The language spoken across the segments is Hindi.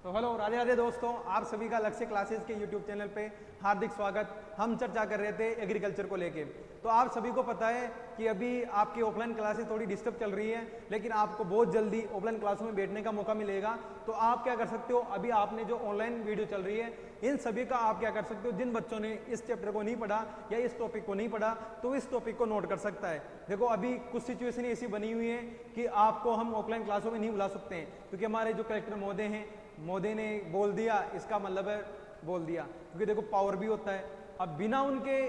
तो हेलो राधे राधे दोस्तों, आप सभी का लक्ष्य क्लासेस के यूट्यूब चैनल पे हार्दिक स्वागत। हम चर्चा कर रहे थे एग्रीकल्चर को लेके। तो आप सभी को पता है कि अभी आपकी ऑफलाइन क्लासेस थोड़ी डिस्टर्ब चल रही हैं, लेकिन आपको बहुत जल्दी ऑफलाइन क्लासों में बैठने का मौका मिलेगा। तो आप क्या कर सकते हो, अभी आपने जो ऑनलाइन वीडियो चल रही है इन सभी का आप क्या कर सकते हो, जिन बच्चों ने इस चैप्टर को नहीं पढ़ा या इस टॉपिक को नहीं पढ़ा तो इस टॉपिक को नोट कर सकता है। देखो अभी कुछ सिचुएशन ऐसी बनी हुई है कि आपको हम ऑफलाइन क्लासों में नहीं बुला सकते हैं, क्योंकि हमारे जो कलेक्टर महोदय हैं, मोदी ने बोल दिया, इसका मतलब है बोल दिया, क्योंकि देखो पावर भी होता है। अब बिना उनके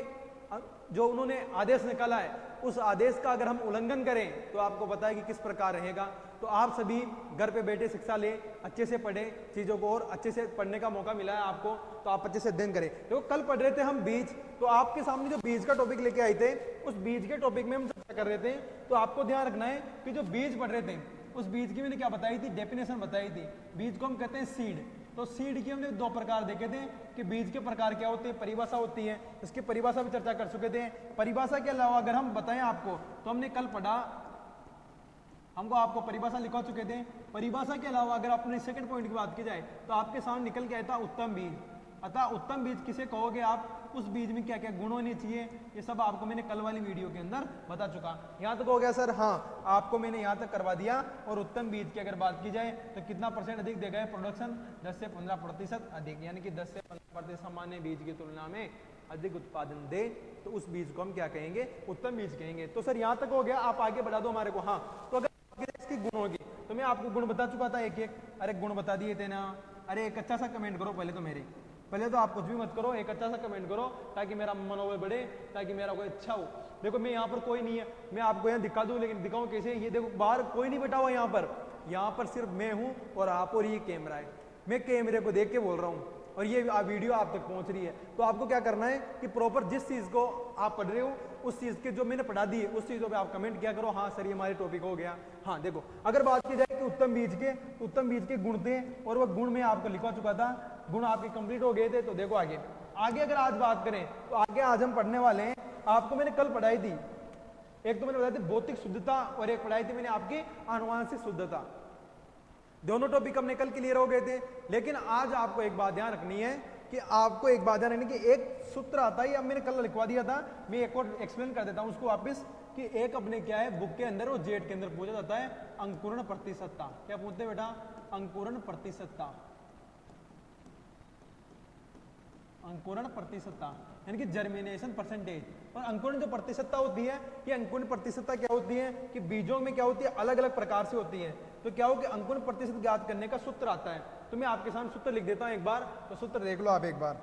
जो उन्होंने आदेश निकाला है उस आदेश का अगर हम उल्लंघन करें तो आपको पता है कि किस प्रकार रहेगा। तो आप सभी घर पे बैठे शिक्षा ले, अच्छे से पढ़े चीज़ों को, और अच्छे से पढ़ने का मौका मिला है आपको तो आप अच्छे से अध्ययन करें। देखो कल पढ़ रहे थे हम बीज, तो आपके सामने जो बीज का टॉपिक लेके आए थे उस बीज के टॉपिक में हम चर्चा कर रहे थे। तो आपको ध्यान रखना है कि जो बीज पढ़ रहे थे उस बीज की मैंने क्या बताई थी, डेफिनेशन बताई थी। बीज को हम कहते हैं सीड। तो सीड की हमने दो प्रकार देखे थे कि बीज के प्रकार क्या होते हैं, परिभाषा होती है, इसकी परिभाषा भी चर्चा कर चुके थे। परिभाषा के अलावा अगर हम बताएं आपको, तो हमने कल पढ़ा, हमको आपको परिभाषा लिखवा चुके थे। परिभाषा के अलावा अगर अपने सेकंड पॉइंट की बात की जाए तो आपके सामने निकल के आया था उत्तम बीज। अतः उत्तम बीज किसे कहोगे आप, उस बीज में क्या क्या गुण होने चाहिए, ये सब आपको मैंने कल वाली वीडियो के अंदर बता चुका। यहाँ तक हो गया सर? हाँ, आपको मैंने यहाँ तक करवा दिया। और उत्तम बीज की अगर बात की जाए तो कितना परसेंट अधिक देगा प्रोडक्शन, 10 से 15% अधिक, यानी कि 10 से 15% सामान्य बीज की तुलना में अधिक उत्पादन दे, तो उस बीज को हम क्या कहेंगे, उत्तम बीज कहेंगे। तो सर यहाँ तक हो गया, आप आगे बढ़ा दो हमारे को। हाँ, तो अगर इसकी गुण होगी तो मैं आपको गुण बता चुका था एक एक। अरे गुण बता दिए थे ना। अरे एक अच्छा सा कमेंट करो पहले तो मेरे, पहले तो आप कुछ भी मत करो, एक अच्छा सा कमेंट करो ताकि मेरा मनोबल बढ़े, ताकि मेरा कोई अच्छा हो। देखो मैं यहाँ पर कोई नहीं है, मैं आपको यहाँ दिखा दूँ, लेकिन दिखाऊँ कैसे? ये देखो बाहर कोई नहीं बैठा हुआ यहाँ पर सिर्फ मैं हूँ और आप, और ये कैमरा है। मैं कैमरे को देख के बोल रहा हूँ और ये वीडियो आप तक पहुंच रही है। तो आपको क्या करना है कि प्रॉपर जिस चीज़ को आप पढ़ रहे हो उस चीज़ के जो मैंने पढ़ा दी है उस चीज़ों पे आप कमेंट किया करो, हाँ सर ये हमारे टॉपिक हो गया। हाँ देखो, अगर बात की जाए कि उत्तम बीज के गुण थे और वह गुण मैं आपको लिखवा चुका था, गुण आपके कंप्लीट हो गए थे। तो देखो आगे अगर आज बात करें तो आगे आज हम पढ़ने वाले हैं, आपको मैंने कल पढ़ाई थी, एक तो मैंने बताई थी भौतिक शुद्धता और एक पढ़ाई थी मैंने आपकी आनुवांशिक शुद्धता। दोनों टॉपिक हमने कल क्लियर हो गए थे। लेकिन आज आपको एक बात ध्यान रखनी है कि आपको एक बात ध्यान रखनी कि एक सूत्र आता है, अब मैंने कल लिखवा दिया था, मैं एक और एक्सप्लेन कर देता हूं उसको वापस, कि एक अपने क्या है बुक के अंदर और जेड के अंदर पूछा जाता है अंकुरण प्रतिशतता। क्या पूछते हैं बेटा? अंकुरण प्रतिशतता। अंकुरण प्रतिशतता यानी कि जर्मिनेशन परसेंटेज। और अंकुरण जो प्रतिशतता होती है, ये अंकुरण प्रतिशतता क्या होती है कि बीजों में क्या होती है, अलग अलग प्रकार से होती है। तो क्या हो कि अंकुरण प्रतिशत ज्ञात करने का सूत्र आता है। तो मैं आपके सामने सूत्र लिख देता हूं एक बार, तो सूत्र देख लो आप एक बार।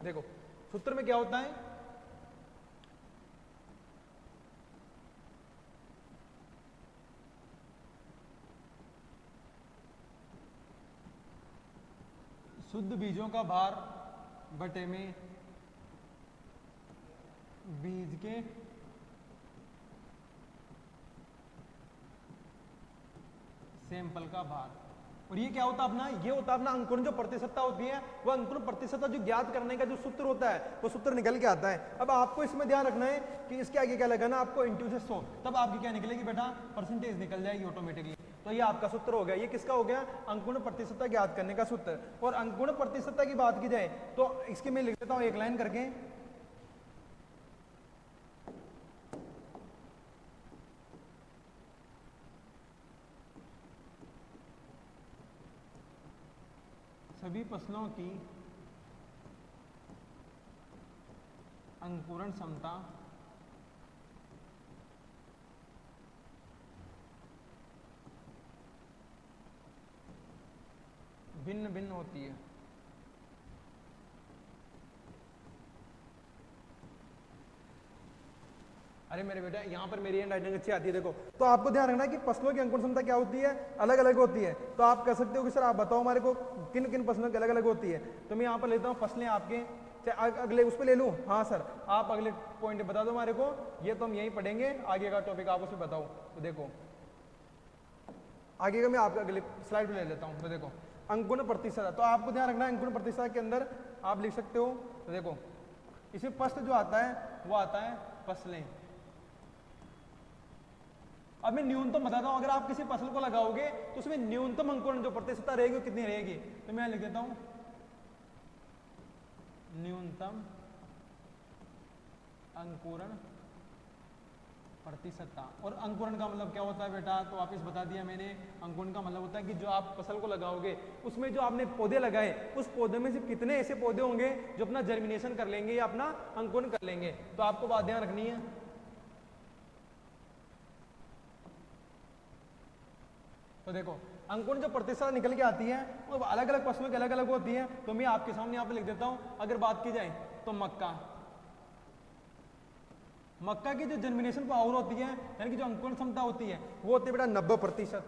देखो सूत्र में क्या होता है, शुद्ध बीजों का भार बटे में बीज के सैंपल का भार। और ये क्या होता है अपना, ये होता है अपना अंकुरण जो प्रतिशतता होती है, वह अंकुरण प्रतिशतता जो ज्ञात करने का जो सूत्र होता है वो सूत्र निकल के आता है। अब आपको इसमें ध्यान रखना है कि इसके आगे क्या लगाना, आपको इंटू से 100, तब आपकी क्या निकलेगी बेटा, परसेंटेज निकल जाएगी ऑटोमेटिकली। तो ये आपका सूत्र हो गया। ये किसका हो गया? अंकुरण प्रतिशतता ज्ञात करने का सूत्र। और अंकुरण प्रतिशतता की बात की जाए तो इसकी मैं लिख देता हूं एक लाइन करके, सभी फसलों की अंकुरण क्षमता भिन्न भिन्न होती है। अरे मेरे बेटा यहाँ पर मेरी हैंड राइटिंग अच्छी आती है, देखो। तो आपको ध्यान रखना है कि फसलों की अंकुरण क्षमता क्या होती है, अलग अलग होती है। तो आप कह सकते हो कि सर आप बताओ हमारे को किन किन फसलों की अलग अलग होती है। तो मैं यहाँ पर लेता हूँ फसलें आपके, चाहे अगले उस पर ले लूँ। हाँ सर, आप अगले पॉइंट बता दो हमारे को, ये तो हम यहीं पढ़ेंगे, आगे का टॉपिक आप उसमें बताओ। तो देखो आगे का मैं आपका अगले स्लाइड पर ले लेता हूँ। तो देखो अंकुरण प्रतिशत, तो आपको ध्यान रखना है अंकुरण प्रतिशत के अंदर आप लिख सकते हो। तो देखो इसमें फर्स्ट जो आता है वो आता है फसलें, अब मैं न्यूनतम बताता हूं, अगर आप किसी फसल को लगाओगे तो उसमें न्यूनतम अंकुरण जो प्रतिशतता रहेगी वो कितनी रहेगी, तो मैं लिख देता हूं न्यूनतम अंकुरण प्रतिशतता। और अंकुरण का मतलब क्या होता है बेटा, तो वापस बता दिया मैंने। अंकुरण का मतलब होता है कि जो आप फसल को लगाओगे उसमें जो आपने पौधे लगाए उस पौधे में से कितने ऐसे पौधे होंगे जो अपना जर्मिनेशन कर लेंगे या अपना अंकुरण कर लेंगे। तो आपको बात ध्यान रखनी है। तो देखो अंकुरण जो प्रतिशत निकल के आती है वो अलग अलग फसलों की अलग अलग होती है। तो मैं आपके सामने यहाँ पे लिख देता हूँ। अगर बात की जाए तो मक्का की जो जर्मिनेशन पावर होती है यानी कि जो अंकुरण क्षमता होती है वो होती है बेटा 90%।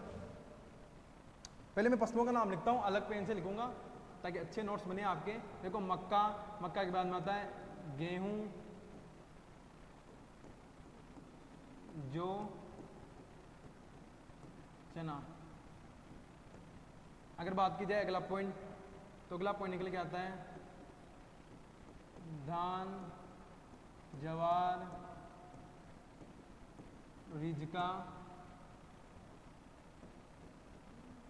पहले मैं फसलों का नाम लिखता हूँ, अलग पेन से लिखूंगा ताकि अच्छे नोट्स बने आपके। देखो मक्का के बाद में आता है गेहूं, जौ, चना। अगर बात की जाए अगला पॉइंट, तो अगला पॉइंट निकल के आता है धान, जवार, रिजका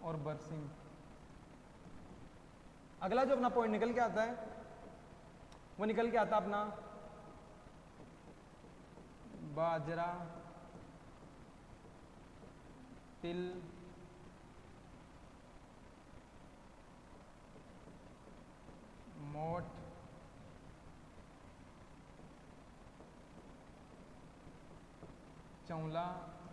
और बरसिंग। अगला जो अपना पॉइंट निकल के आता है वो निकल के आता अपना बाजरा, तिल, मोठ, चौला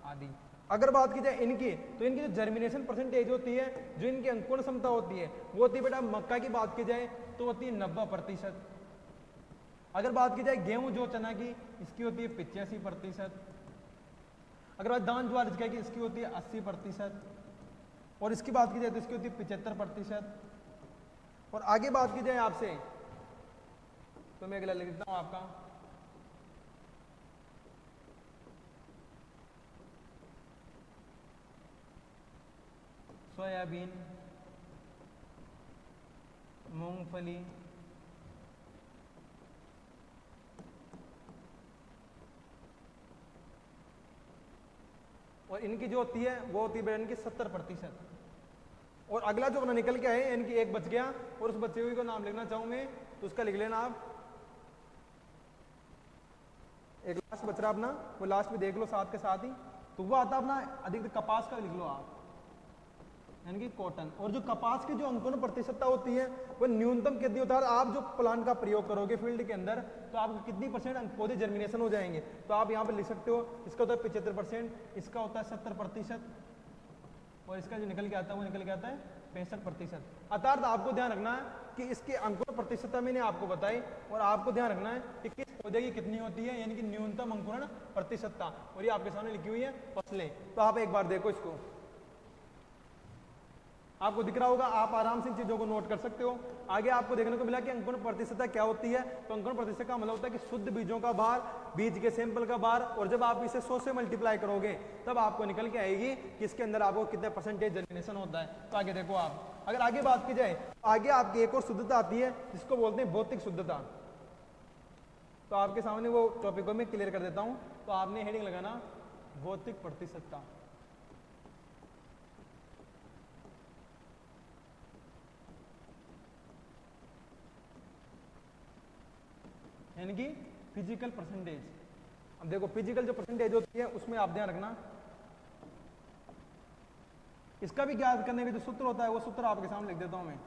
आदि। अगर बात की जाए इनकी, तो इनकी जो जर्मिनेशन परसेंटेज होती है, जो इनकी अंकुरण क्षमता होती है वो होती है बेटा, मक्का की बात की जाए तो होती है 90%। अगर बात की जाए गेहूं जो चना की, इसकी होती है 85%। अगर बात दान ज्वार की, इसकी होती है 80%। और इसकी बात की जाए तो इसकी होती है 75%। और आगे बात की जाए आपसे, तो मैं अगला लिख देता हूं आपका सोयाबीन, मूंगफली, और इनकी जो होती है वो होती है इनकी 70%। और अगला जो अपना निकल के आए इनकी एक बच गया, और उस बचे हुए को नाम लिखना चाहूं मैं, तो उसका लिख लेना आप। एक लास्ट बच रहा अपना, वो लास्ट में देख लो साथ के साथ ही, तो वो आता अपना अधिकतर कपास का लिख लो आप, यानी कि कॉटन। और जो कपास की जो अंकुरण प्रतिशतता होती है वो न्यूनतम कितनी होता है, आप जो प्लांट का प्रयोग करोगे फील्ड के अंदर तो आपको कितनी % पौधे जर्मिनेशन हो जाएंगे। तो आप यहाँ पे लिख सकते हो, इसका होता है 75%, इसका होता है 70%, और इसका जो निकल के आता है वो निकल के आता है 65%। अर्थात आपको ध्यान रखना है कि इसके अंकुरण प्रतिशतता मैंने आपको बताई, और आपको ध्यान रखना है कि किस पौधे की कितनी होती है, यानी कि न्यूनतम अंकुरण प्रतिशतता। और ये आपके सामने लिखी हुई है फसलें। तो आप एक बार देखो इसको, आपको दिख रहा होगा, आप आराम से इन चीजों को नोट कर सकते हो। आगे आपको देखने को मिला कि अंकुरण प्रतिशतता क्या होती है। तो अंकुरण प्रतिशत का मतलब होता है कि शुद्ध बीजों का भार, बीज के सैंपल का भार, और जब आप इसे 100 से मल्टीप्लाई करोगे तब आपको निकल के आएगी कि इसके अंदर आपको कितने % जर्मिनेशन होता है। तो आगे देखो आप, अगर आगे बात की जाए तो आगे आपकी एक और शुद्धता आती है जिसको बोलते हैं भौतिक शुद्धता। तो आपके सामने वो टॉपिक को मैं क्लियर कर देता हूं। तो आपने हेडिंग लगाना भौतिक प्रतिशतता, यानी कि फिजिकल परसेंटेज। अब देखो फिजिकल जो परसेंटेज होती है उसमें आप ध्यान रखना, इसका भी ज्ञात करने का जो सूत्र होता है वो सूत्र आपके सामने लिख देता हूं मैं।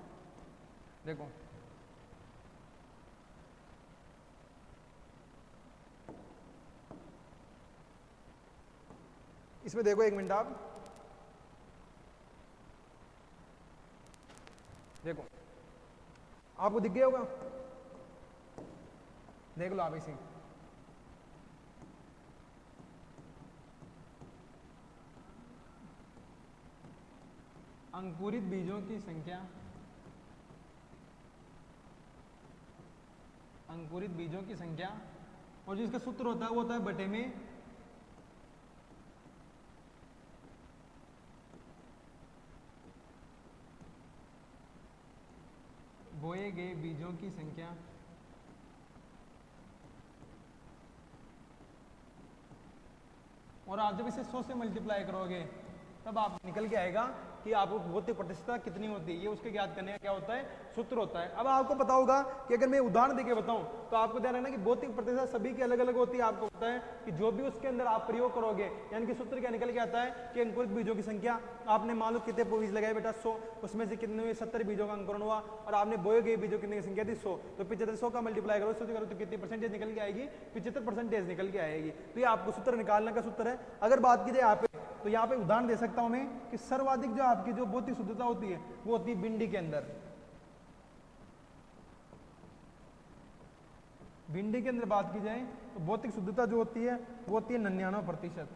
देखो इसमें देखो, एक मिनट आप देखो, आपको दिख गया होगा, देख लो आप इसे। अंकुरित बीजों की संख्या, अंकुरित बीजों की संख्या, और जिसका सूत्र होता है वो होता है बटे में बोए गए बीजों की संख्या और आप जब इसे 100 से मल्टीप्लाई करोगे तब आप निकल के आएगा कि आपको भौतिक प्रतिशतता कितनी होती है। ये उसके ज्ञात करने का क्या होता है, सूत्र होता है। अब आपको पता होगा कि अगर मैं उदाहरण देके बताऊं तो आपको ध्यान रखना कि भौतिक प्रतिशतता सभी की अलग अलग होती है। आपको पता है कि जो भी उसके अंदर आप प्रयोग करोगे, यानी कि सूत्र क्या निकल के आता है कि अंकुरित बीजों की संख्या, आपने मान लो कितने बीज लगाए बेटा 100, उसमें से कितने हुए 70 बीजों का अंकुरण हुआ, और आपने बोए गए बीजों कितने की संख्या थी 100, तो 75 100 का मल्टीप्लाई करो 100 करो तो कितनी परसेंटेज निकल के आएगी, 75% निकल के आएगी। तो ये आपको सूत्र निकालने का सूत्र है। अगर बात की जाए यहाँ पे, तो यहाँ पे उदाहरण दे सकता हूं मैं कि सर्वाधिक जो आपकी जो भौतिक शुद्धता होती है वो होती है भिंडी के अंदर। भिंडी के अंदर बात की जाए तो भौतिक शुद्धता जो होती है वो होती है 99%।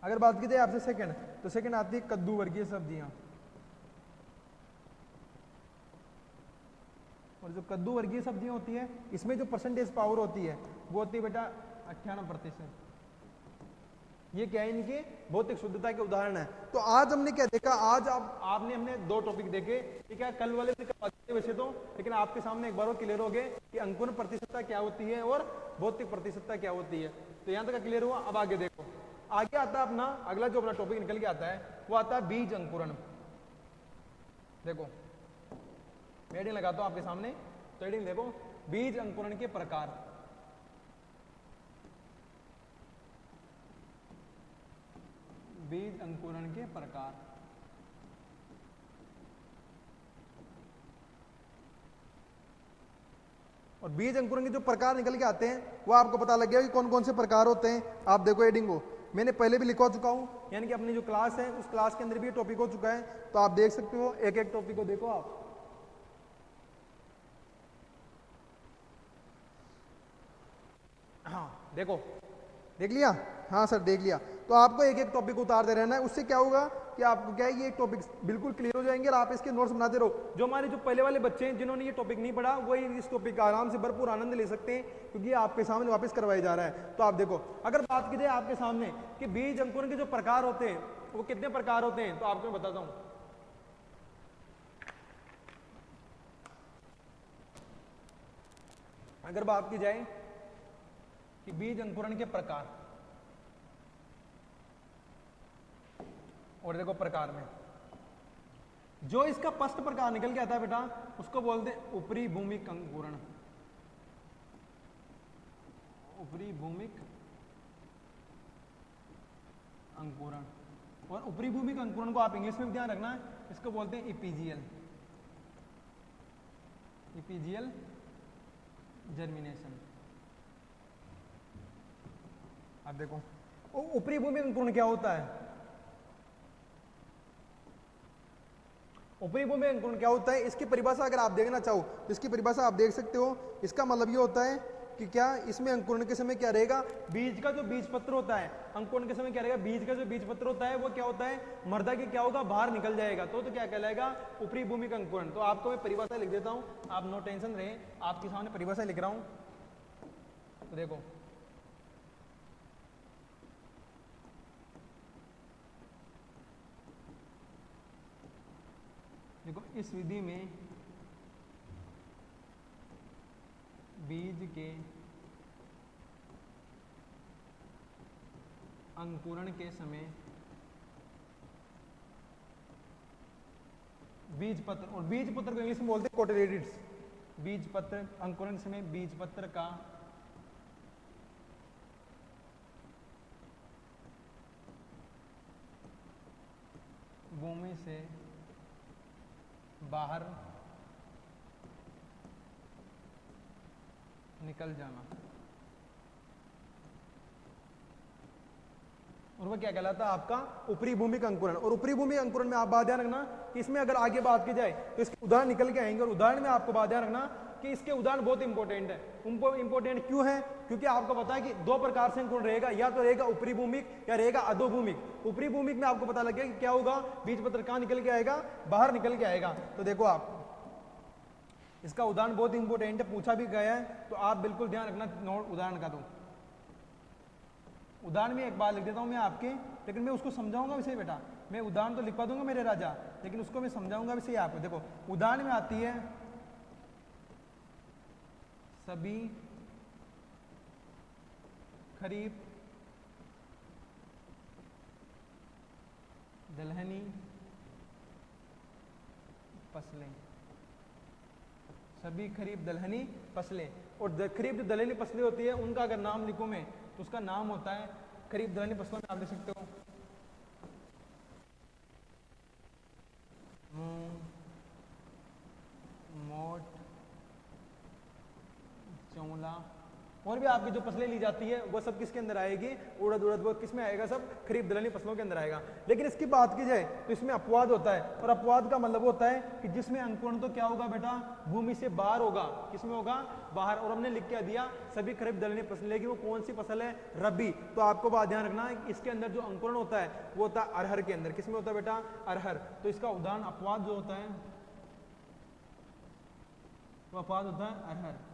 अगर बात की जाए आपसे सेकंड, तो सेकंड आती है कद्दू वर्गीय सब्जियां, और जो कद्दू वर्गीय सब्जियां होती है इसमें जो परसेंटेज पावर होती है वो होती है बेटा 98%। ये क्या है, इनके भौतिक शुद्धता के उदाहरण है। तो आज हमने क्या देखा, आज आपने हमने 2 टॉपिक देखे, ठीक है। कल वाले वैसे तो, लेकिन आपके सामने एक बार क्लियर हो गए कि अंकुरण प्रतिशतता क्या होती है और भौतिक प्रतिशतता क्या होती है। तो यहां तक क्लियर हुआ। अब आगे देखो, आगे आता है अपना अगला जो अपना टॉपिक निकल के आता है वो आता है बीज अंकुरण। देखो मैं हेडिंग लगाता हूं आपके सामने, तो हेडिंग देखो, बीज अंकुरण के प्रकार। बीज अंकुरण के प्रकार। और बीज अंकुरण के जो प्रकार निकल के आते हैं वो आपको पता लग गया कि कौन कौन से प्रकार होते हैं। आप देखो हेडिंग को मैंने पहले भी लिखवा चुका हूं, यानी कि अपनी जो क्लास है उस क्लास के अंदर भी ये टॉपिक हो चुका है, तो आप देख सकते हो एक एक टॉपिक को देखो आप। हाँ देखो, देख लिया, हाँ सर देख लिया। तो आपको एक एक टॉपिक उतारते रहना है, उससे क्या होगा कि आपको क्या है ये एक टॉपिक बिल्कुल क्लियर हो जाएंगे और आप इसके नोट्स बनाते रहो। जो हमारे जो पहले वाले बच्चे हैं जिन्होंने ये टॉपिक नहीं पढ़ा, वो इस टॉपिक का आराम से भरपूर आनंद ले सकते हैं, क्योंकि ये आपके सामने वापस करवाया जा रहा है। तो आप देखो, अगर बात की जाए आपके सामने कि बीज अंकुरण के जो प्रकार होते हैं वो कितने प्रकार होते हैं, तो आपको मैं बताता हूं। अगर बात की जाए कि बीज अंकुरण के प्रकार, और देखो प्रकार में जो इसका स्पष्ट प्रकार निकल के आता है बेटा उसको बोलते हैं ऊपरी भूमिक अंकुरण। ऊपरी भूमिक अंकुरण, और ऊपरी भूमिक अंकुरण को आप इंग्लिश में भी ध्यान रखना, इसको बोलते हैं इपीजियल। Epigeal germination. आप देखो ऊपरी भूमिक अंकुरण क्या होता है। ऊपरी भूमिक अंकुरण क्या होता है, इसकी परिभाषा अगर आप देखना चाहो तो इसकी परिभाषा आप देख सकते हो। इसका मतलब ये होता है कि क्या इसमें अंकुरण के समय क्या रहेगा, बीज का जो बीज पत्र होता है, अंकुरण के समय क्या रहेगा, बीज का जो बीज पत्र होता है वो क्या होता है, मर्दा के क्या होगा, बाहर निकल जाएगा। तो क्या कहलाएगा, ऊपरी भूमिक अंकुरण। तो आपको मैं परिभाषा लिख देता हूं, आप नो टेंशन रहे, आपके सामने परिभाषा लिख रहा हूं। तो देखो देखो इस विधि में बीज के अंकुरण के समय बीज पत्र, और बीज पत्र को इंग्लिश में बोलते हैं कोटिलेडन्स। बीज पत्र अंकुरण के समय बीज पत्र का भूमि से बाहर निकल जाना, और वह क्या कहलाता है आपका ऊपरी भूमिक अंकुरण। और ऊपरी भूमिक अंकुरण में आप बात ध्यान रखना कि इसमें अगर आगे बात की जाए तो इसके उदाहरण निकल के आएंगे, और उदाहरण में आपको बात ध्यान रखना कि इसके उदाहरण बहुत इंपॉर्टेंट है। इंपॉर्टेंट क्यों है, क्योंकि आपको पता है कि 2 प्रकार से अंकुरण रहेगा, या तो रहेगा ऊपरी भूमिक या रहेगा अधोभूमिक। ऊपरी भूमिक में आपको पता लग गया कि क्या होगा, बीज पत्र कहां निकल के आएगा, बाहर निकल के आएगा। तो देखो आप इसका उदाहरण बहुत इंपॉर्टेंट है, पूछा भी गया है, तो आप बिल्कुल ध्यान रखना नोट उदाहरण का। तो उदाहरण में एक बार लिख देता हूं मैं आपके, लेकिन मैं उसको समझाऊंगा विषय बेटा, मैं उदाहरण तो लिखवा दूंगा मेरे राजा, लेकिन उसको मैं समझाऊंगा विषय आपको। देखो उदाहरण में आती है सभी खरीफ दलहनी फसलें, सभी खरीफ दलहनी फसलें। और खरीफ जो दलहनी फसलें होती है उनका अगर नाम लिखूं मैं तो उसका नाम होता है, खरीफ दलहनी फसलों में आप लिख सकते हो मूंग, मोट, चौला, और भी आपकी जो फसलें ली जाती है वो सब किसके अंदर आएगी, उड़द वो किस में आएगा, सब खरीफ दलहनी फसलों के अंदर आएगा। लेकिन इसकी बात की जाए तो इसमें अपवाद होता है, और अपवाद का मतलब होता है कि जिसमें अंकुरण तो क्या होगा बेटा, भूमि से बाहर होगा। किसमें होगा, बाहर। और हमने लिख के दिया सभी खरीफ दलहनी फसलें, लेकिन वो कौन सी फसल है, रबी। तो आपको बात ध्यान रखना है इसके अंदर जो अंकुरण होता है वो होता है अरहर के अंदर। किसमें होता है बेटा, अरहर। तो इसका उदाहरण अपवाद जो होता है वो अपवाद होता है अरहर।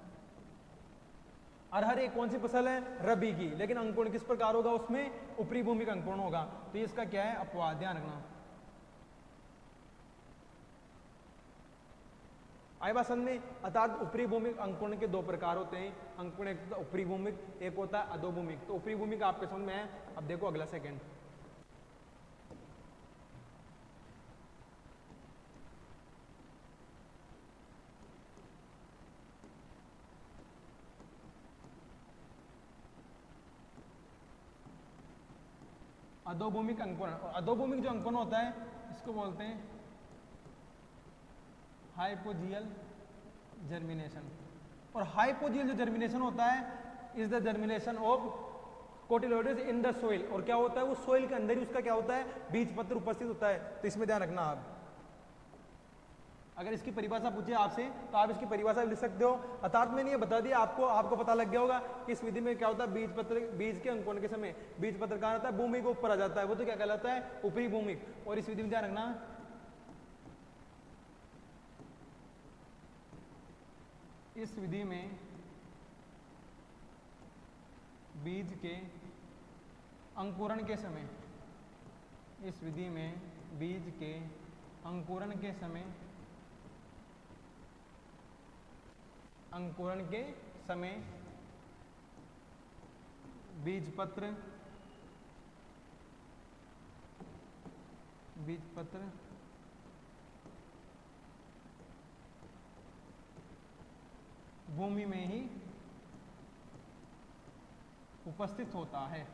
अरहर एक कौन सी फसल है, रबी की, लेकिन अंकुरण किस प्रकार होगा, उसमें ऊपरी भूमि का अंकुरण होगा। तो ये इसका क्या है, अपवाद, ध्यान रखना। आई बात समझ में। अर्थात ऊपरी भूमिक अंकुरण के दो प्रकार होते हैं। अंकुरण एक होता है ऊपरी भूमिक, एक होता है अधोभूमिक। तो ऊपरी भूमिक आपके समझ में है। अब देखो अगला सेकंड, अधोभूमिक अंकुरण। और अधोभूमिक जो अंकुरण होता है इसको बोलते हैं हाइपोजियल जर्मिनेशन। और हाइपोजियल जो जर्मिनेशन होता है is the germination of cotyledons in the soil. और क्या होता है, वो सोइल के अंदर ही उसका क्या होता है, बीज पत्र उपस्थित होता है। तो इसमें ध्यान रखना आप। अगर इसकी परिभाषा पूछे आपसे तो आप इसकी परिभाषा लिख सकते हो। अर्थात मैंने ये बता दिया आपको पता लग गया होगा कि इस विधि में क्या होता है, बीज पत्र, बीज के अंकुरण के समय बीज पत्र कहाँ आता है, भूमि के ऊपर आ जाता है। वो तो क्या कहलाता है, ऊपरी भूमिक। और इस विधि में ध्यान रखना, इस विधि में बीज के अंकुरण के समय, इस विधि में बीज के अंकुरण के समय, अंकुरण के समय बीज पत्र भूमि में ही उपस्थित होता है।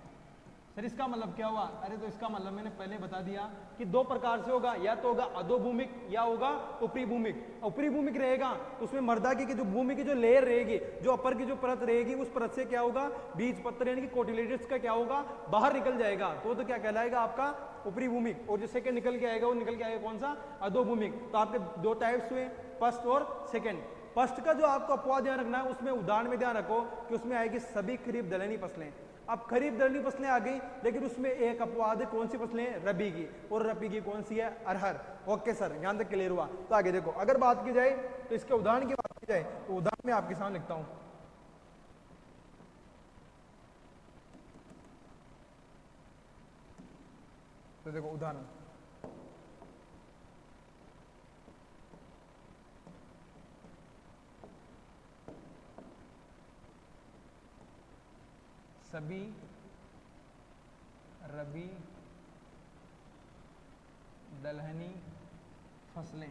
सर इसका मतलब क्या हुआ, अरे तो इसका मतलब मैंने पहले बता दिया कि दो प्रकार से होगा, या तो होगा अधोभूमिक या होगा ऊपरी भूमिक। ऊपरी भूमिक रहेगा तो उसमें मृदा की जो भूमि की जो लेयर रहेगी, जो अपर की जो परत रहेगी, उस परत से क्या होगा, बीज पत्र यानी कि कोटिलेडस का क्या होगा, बाहर निकल जाएगा। तो क्या कहलाएगा आपका ऊपरी भूमिक। और जो सेकंड निकल के आएगा वो निकल के आएगा कौन सा, अधोभूमिक। तो आपके दो टाइप्स हुए, फर्स्ट और सेकंड। फर्स्ट का जो आपको अपवाद ध्यान रखना है, उसमें उदाहरण में ध्यान रखो कि उसमें आएगी सभी खरीफ दलहनी फसलें। अब खरीफ दलहनी फसलें आ गई, लेकिन उसमें एक अपवाद है, कौन सी फसलें, रबी की। और रबी की कौन सी है, अरहर। ओके सर, यहां तक क्लियर हुआ। तो आगे देखो, अगर बात की जाए तो इसके उदाहरण की बात की जाए तो उदाहरण में आपके सामने लिखता हूं। तो देखो उदाहरण, सभी रबी दलहनी फसलें,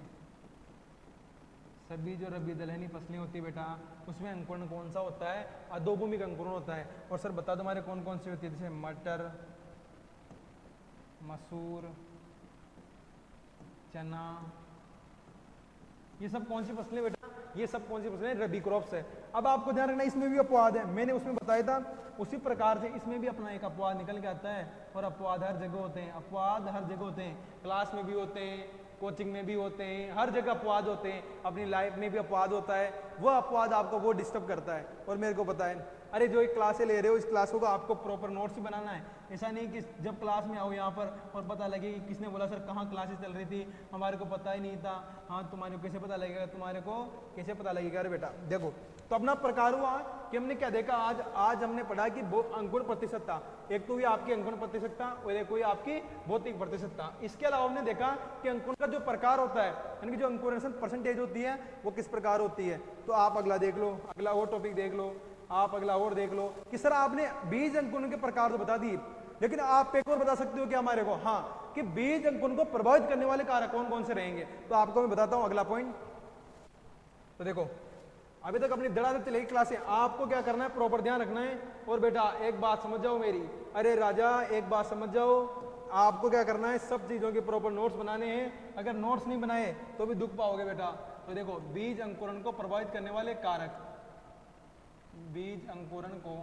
सभी जो रबी दलहनी फसलें होती है बेटा, उसमें अंकुरण कौन सा होता है, अधोभूमिक अंकुरण होता है। और सर बता दो हमारे कौन कौन सी होती है, जैसे मटर, मसूर, चना, ये सब कौन सी फसलें बेटा, ये सब कौन सी फसलें, रबी क्रॉप्स है। अब आपको ध्यान रखना इसमें भी अपवाद है, मैंने उसमें बताया था उसी प्रकार से इसमें भी अपना एक अपवाद निकल के आता है। और अपवाद हर जगह होते हैं, अपवाद हर जगह होते हैं, क्लास में भी होते हैं, कोचिंग में भी होते हैं, हर जगह अपवाद होते हैं, अपनी लाइफ में भी अपवाद होता है। वह अपवाद आपको वो डिस्टर्ब करता है। और मेरे को पता है, अरे जो एक क्लासें ले रहे हो, इस क्लासों का आपको प्रॉपर नोट्स ही बनाना है। ऐसा नहीं कि जब क्लास में आओ यहाँ पर और पता लगे कि किसने बोला सर कहाँ क्लासेस चल रही थी, हमारे को पता ही नहीं था। हाँ, तुम्हारे को कैसे पता लगेगा, तुम्हारे को कैसे पता लगेगा। अरे बेटा देखो, तो अपना प्रकार हुआ कि हमने क्या देखा, आज हमने पढ़ा कि अंकुरण प्रतिशतता, एक तो हुई आपकी अंकुरण प्रतिशतता और एक हुई आपकी भौतिक प्रतिशतता। इसके अलावा हमने देखा कि अंकुरण का जो प्रकार होता है, यानी कि जो अंकुरण परसेंटेज होती है वो किस प्रकार होती है। तो आप अगला देख लो, अगला और टॉपिक देख लो, आप अगला और देख लो कि सर आपने बीज अंकुरण के प्रकार तो बता दिए, लेकिन आप एक और बता सकते हो कि हमारे को, हाँ, कि बीज अंकुरण को प्रभावित करने वाले कारक कौन कौन से रहेंगे। तो आपको मैं बताता हूं अगला पॉइंट। तो देखो, अभी तक अपनी धड़ाधड़ चलेगी क्लास, आपको क्या करना है, प्रॉपर ध्यान रखना है। और बेटा एक बात समझ जाओ मेरी, अरे राजा एक बात समझ जाओ, आपको क्या करना है, सब चीजों के प्रॉपर नोट्स बनाने हैं। अगर नोट्स नहीं बनाए तो भी दुख पाओगे बेटा। तो देखो, बीज अंकुरण को प्रभावित करने वाले कारक, बीज अंकुरण को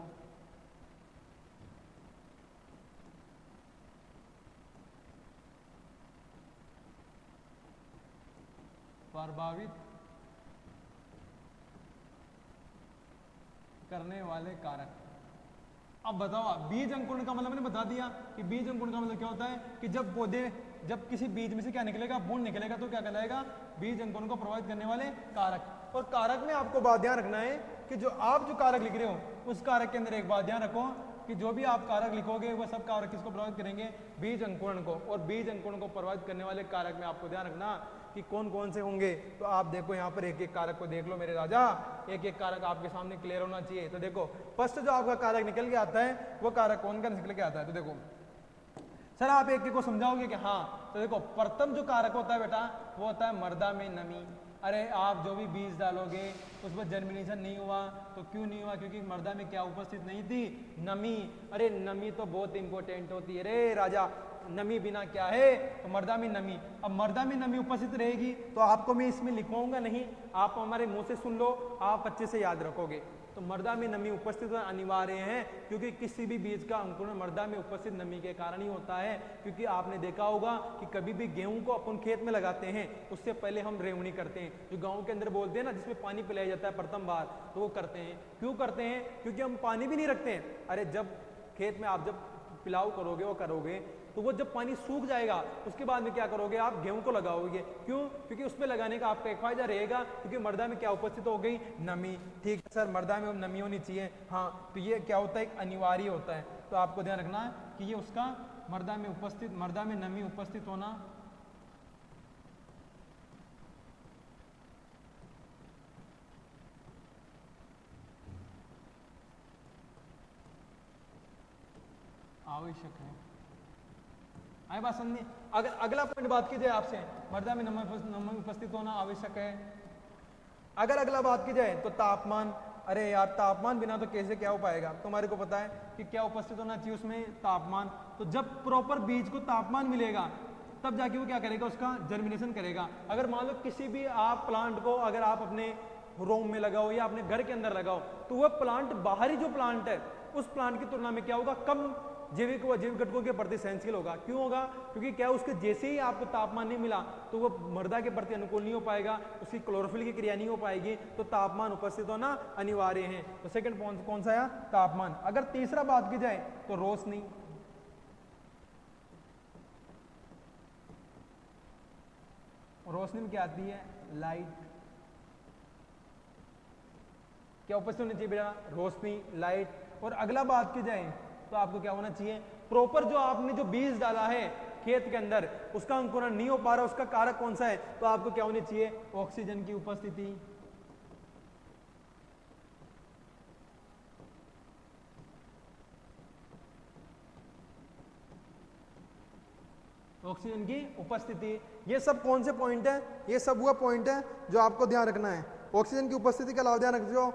प्रभावित करने वाले कारक। अब बताओ, बीज अंकुरण का मतलब मैंने बता दिया कि बीज अंकुरण का मतलब क्या होता है कि जब पौधे, जब किसी बीज में से क्या निकलेगा, बूंद निकलेगा, तो क्या कहलाएगा, बीज अंकुरण को प्रभावित करने वाले कारक। और कारक में आपको बात ध्यान रखना है कि जो आप जो कारक लिख रहे हो उस कारक के अंदर एक बात ध्यान रखो कि जो भी आप कारक लिखोगे वह सब कारक किसको प्रभावित करेंगे, बीज अंकुरण को। और बीज अंकुरण को प्रभावित करने वाले कारक में आपको ध्यान रखना कि कौन कौन से होंगे। तो आप देखो यहाँ पर एक एक कारक को देख लो मेरे राजा, एक एक कारक आपके सामने क्लियर होना चाहिए। तो देखो, फर्स्ट जो आपका कारक निकल के आता है वो कारक कौन का निकल के आता है। तो देखो सर आप एक एक को समझाओगे कि हाँ। तो देखो, प्रथम जो कारक होता है बेटा वो होता है मृदा में नमी। अरे आप जो भी बीज डालोगे उस पर जर्मिनेशन नहीं हुआ, तो क्यों नहीं हुआ, क्योंकि मृदा में क्या उपस्थित नहीं थी, नमी। अरे नमी तो बहुत इंपॉर्टेंट होती है रे राजा, नमी बिना क्या है, तो मृदा में नमी। अब मृदा में नमी उपस्थित रहेगी तो आपको मैं इसमें लिखवाऊंगा नहीं, आप हमारे मुंह से सुन लो, आप अच्छे से याद रखोगे। तो मृदा में नमी उपस्थित अनिवार्य है, क्योंकि किसी भी बीज का अंकुरण मृदा में उपस्थित नमी के कारण ही होता है। क्योंकि आपने देखा होगा कि कभी भी गेहूं को अपन खेत में लगाते हैं उससे पहले हम रेवनी करते हैं, जो गांव के अंदर बोलते हैं ना, जिसमें पानी पिलाया जाता है प्रथम बार, तो वो करते हैं। क्यों करते हैं, क्योंकि हम पानी भी नहीं रखते हैं। अरे जब खेत में आप जब पिलाव करोगे वो करोगे तो वो जब पानी सूख जाएगा उसके बाद में क्या करोगे, आप गेहूं को लगाओगे। क्यों, क्योंकि उसमें लगाने का आपका एक फायदा रहेगा, क्योंकि मृदा में क्या उपस्थित हो गई, नमी। ठीक है सर, मृदा में नमी होनी चाहिए, हाँ। तो ये क्या होता है, एक अनिवार्य होता है। तो आपको ध्यान रखना है कि ये उसका मृदा में उपस्थित, मृदा में नमी उपस्थित होना आवश्यक है। आए बात समझिए। अगर अगला पॉइंट बात की जाए आपसे, मृदा में नमी उपस्थित होना आवश्यक है। अगर अगला बात की जाए तो तापमान। अरे यार तापमान बिना तो कैसे क्या हो पाएगा, तुम्हारे को पता है कि क्या उपस्थित होना चाहिए उसमें, तापमान। तो जब प्रॉपर बीज को तापमान मिलेगा तब जाके वो क्या करेगा, उसका जर्मिनेशन करेगा। अगर मान लो किसी भी आप प्लांट को अगर आप अपने रूम में लगाओ या अपने घर के अंदर लगाओ, तो वह प्लांट, बाहरी जो प्लांट है उस प्लांट की तुलना में क्या होगा, कम जैविक व जैविक घटकों के प्रति सहनशील होगा। क्यों होगा, क्योंकि क्या उसके जैसे ही आपको तापमान नहीं मिला तो वो मृदा के प्रति अनुकूल नहीं हो पाएगा, उसकी क्लोरोफिल की क्रिया नहीं हो पाएगी। तो तापमान उपस्थित होना अनिवार्य है। तो सेकंड पॉइंट कौन सा है, तापमान। अगर तीसरा बात की जाए तो रोशनी। रोशनी में क्या आती है, लाइट। क्या उपस्थित होनी चाहिए बेटा, रोशनी, लाइट। और अगला बात की जाए तो आपको क्या होना चाहिए, प्रॉपर जो आपने जो बीज डाला है खेत के अंदर उसका अंकुरण नहीं हो पा रहा, उसका कारक कौन सा है, तो आपको क्या होनी चाहिए, ऑक्सीजन की उपस्थिति। ऑक्सीजन की उपस्थिति। ये सब कौन से पॉइंट है, ये सब वो पॉइंट है जो आपको ध्यान रखना है। ऑक्सीजन की उपस्थिति के अलावा ध्यान रखियो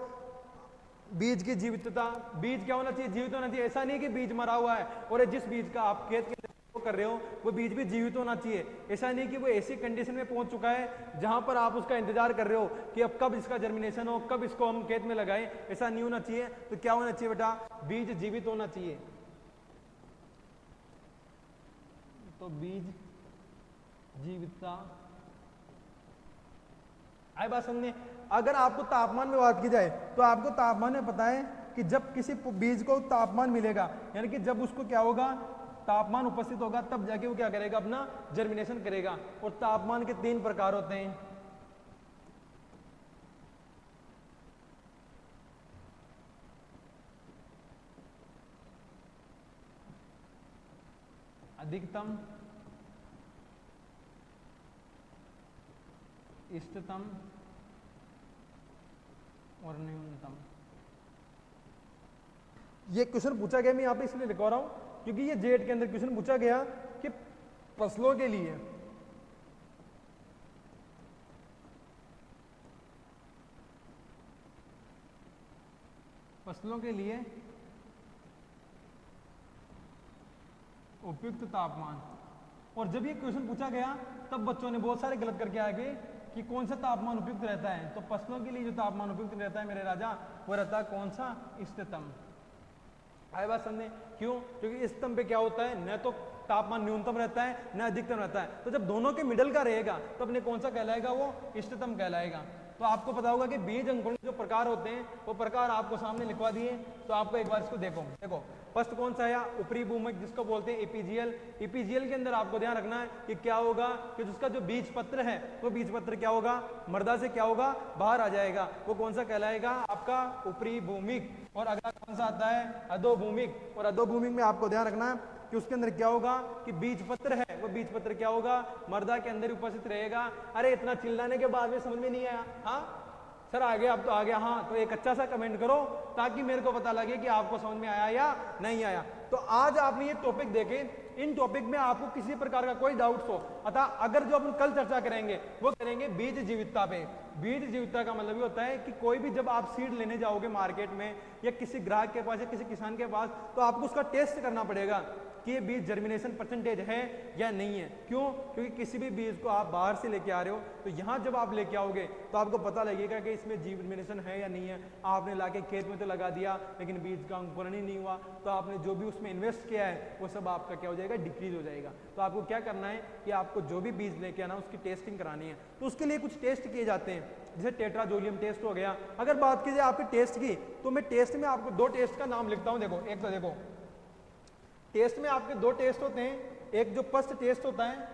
बीज की जीवितता। बीज क्या होना चाहिए, जीवित होना चाहिए। ऐसा नहीं कि बीज मरा हुआ है और जिस बीज का आप खेत के अंदर कर रहे हो वो बीज भी जीवित होना चाहिए। ऐसा नहीं कि वो ऐसी कंडीशन में पहुंच चुका है जहां पर आप उसका इंतजार कर रहे हो कि अब कब इसका जर्मिनेशन हो, कब इसको हम खेत में लगाएं। ऐसा नहीं होना चाहिए। तो क्या होना चाहिए बेटा, बीज जीवित होना चाहिए। तो बीज जीवितता। आई बात समझे। अगर आपको तापमान में बात की जाए तो आपको तापमान में पता है कि जब किसी बीज को तापमान मिलेगा, यानी कि जब उसको क्या होगा, तापमान उपस्थित होगा, तब जाके वो क्या करेगा, अपना जर्मिनेशन करेगा। और तापमान के 3 प्रकार होते हैं। अधिकतम, इष्टतम और न्यूनतम। ये क्वेश्चन पूछा गया, मैं यहाँ पे इसलिए लिखवा रहा हूँ क्योंकि ये जेट के अंदर क्वेश्चन पूछा गया कि फसलों के लिए उपयुक्त तापमान। और जब ये क्वेश्चन पूछा गया तब बच्चों ने बहुत सारे गलत करके आगे कि कौन सा तापमान उपयुक्त रहता है। तो फसलों के लिए जो तापमान उपयुक्त रहता है मेरे राजा, वो रहता है कौन सा? इष्टतम। आए बात समझे? क्यों? क्योंकि इष्टतम पे क्या होता है, न तो तापमान न्यूनतम रहता है न अधिकतम रहता है। तो जब दोनों के मिडल का रहेगा तो अपने कौन सा कहलाएगा? वो इष्टतम कहलाएगा। तो आपको पता होगा कि बीज अंकुरण जो प्रकार होते हैं वो प्रकार आपको सामने लिखवा दिए। तो आपको एक बार इसको देखो फर्स्ट कौन सा है? ऊपरी भूमक, जिसको बोलते हैं एपीजीएल। एपीजीएल के अंदर आपको ध्यान रखना है कि क्या होगा कि जिसका जो बीज पत्र है वो बीज पत्र क्या होगा? मृदा से क्या होगा? बाहर आ जाएगा। वो कौन सा कहलाएगा? आपका ऊपरी भूमिक। और अगला कौन सा आता है? अधोभूमिक। और अधोभूमिक में आपको ध्यान रखना है कि उसके अंदर क्या होगा कि बीज पत्र है, वो बीज पत्र क्या होगा? मृदा के अंदर उपस्थित रहेगा। अरे इतना चिल्लाने के बाद में समझ में नहीं आया? हाँ सर आ गया, अब तो आ गया। हाँ तो एक अच्छा सा कमेंट करो ताकि मेरे को पता लगे कि आपको समझ में आया या नहीं आया। तो आज आपने ये टॉपिक देखे, इन टॉपिक में आपको किसी प्रकार का कोई डाउट्स हो, अतः अगर जो अपन कल चर्चा करेंगे वो करेंगे बीज जीवितता पे। बीज जीवितता का मतलब ये होता है कि कोई भी जब आप सीड लेने जाओगे मार्केट में या किसी ग्राहक के पास या किसी किसान के पास, तो आपको उसका टेस्ट करना पड़ेगा कि ये बीज जर्मिनेशन परसेंटेज है या नहीं है। क्यों? क्योंकि किसी भी बीज को आप बाहर से लेके आ रहे हो तो यहाँ जब आप लेके आओगे तो आपको पता लगेगा कि इसमें जर्मिनेशन है या नहीं है। आपने लाके खेत में तो लगा दिया लेकिन बीज का अंकुरण ही नहीं हुआ, तो आपने जो भी उसमें इन्वेस्ट किया है वो सब आपका क्या हो जाएगा? डिक्रीज हो जाएगा। तो आपको क्या करना है कि आपको जो भी बीज लेके आना उसकी टेस्टिंग करानी है। तो उसके लिए कुछ टेस्ट किए जाते हैं, जैसे टेट्राजोलियम टेस्ट हो गया। अगर बात कीजिए आपके टेस्ट की, तो मैं टेस्ट में आपको दो टेस्ट का नाम लिखता हूँ। देखो एक तो देखो टेस्ट में आपके दो टेस्ट होते हैं, एक जो फर्स्ट टेस्ट होता है,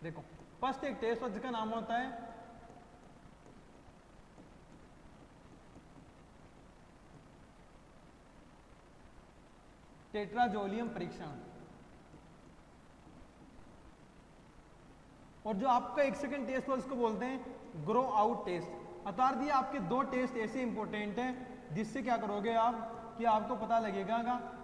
देखो फर्स्ट एक टेस्ट होता है जिसका नाम होता है टेट्राजोलियम परीक्षण। और जो आपका एक सेकंड टेस्ट हो उसको बोलते हैं ग्रो आउट टेस्ट। अर्थात ये आपके दो टेस्ट ऐसे इंपॉर्टेंट हैं जिससे क्या करोगे आप कि आपको पता लगेगा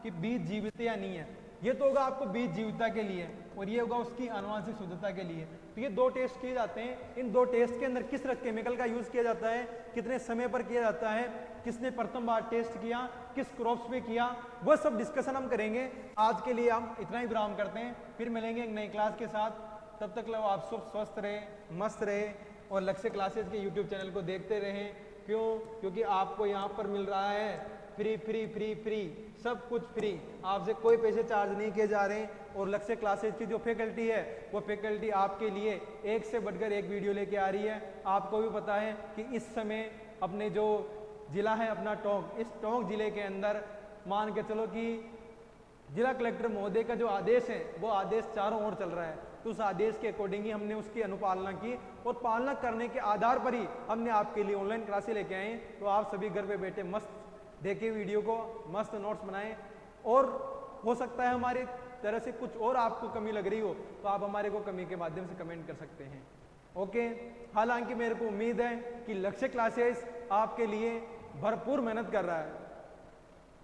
कि बीज जीवित या नहीं है। ये तो होगा आपको बीज जीवितता के लिए और ये होगा उसकी आनुवंशिक शुद्धता के लिए। तो ये दो टेस्ट किए जाते हैं। इन दो टेस्ट के अंदर किस केमिकल का यूज किया जाता है, कितने समय पर किया जाता है, किसने प्रथम बार टेस्ट किया, किस क्रॉप्स पे किया, वह सब डिस्कशन हम करेंगे। आज के लिए हम इतना ही विराम करते हैं, फिर मिलेंगे एक नई क्लास के साथ। तब तक लो आप सब स्वस्थ रहे, मस्त रहे और लक्ष्य क्लासेस के यूट्यूब चैनल को देखते रहें। क्यों? क्योंकि आपको यहाँ पर मिल रहा है फ्री फ्री फ्री फ्री, सब कुछ फ्री, आपसे कोई पैसे चार्ज नहीं किए जा रहे हैं। और लक्ष्य क्लासेस की जो फैकल्टी है वो फैकल्टी आपके लिए एक से बढ़कर एक वीडियो लेके आ रही है। आपको भी पता है कि इस समय अपने जो जिला है अपना टोंक, इस टोंक जिले के अंदर मान के चलो कि जिला कलेक्टर महोदय का जो आदेश है वो आदेश चारों ओर चल रहा है। तो उस आदेश के अकॉर्डिंग ही हमने उसकी अनुपालना की और पालना करने के आधार पर ही हमने आपके लिए ऑनलाइन क्लासेस लेके आए। तो आप सभी घर पे बैठे मस्त देखें वीडियो को, मस्त नोट्स बनाएं। और हो सकता है हमारी तरह से कुछ और आपको कमी लग रही हो तो आप हमारे को कमी के माध्यम से कमेंट कर सकते हैं। ओके, हालांकि मेरे को उम्मीद है कि लक्ष्य क्लासेस आपके लिए भरपूर मेहनत कर रहा है।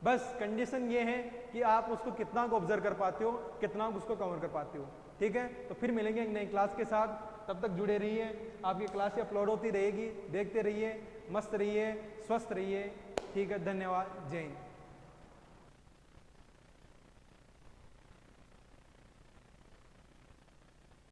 बस कंडीशन ये है कि आप उसको कितना को ऑब्जर्व कर पाते हो, कितना उसको कवर कर पाते हो। ठीक है, तो फिर मिलेंगे एक नई क्लास के साथ। तब तक जुड़े रहिए, आपकी क्लास अपलोड होती रहेगी, देखते रहिए, मस्त रहिए, स्वस्थ रहिए। ठीक है, धन्यवाद, जय हिंद।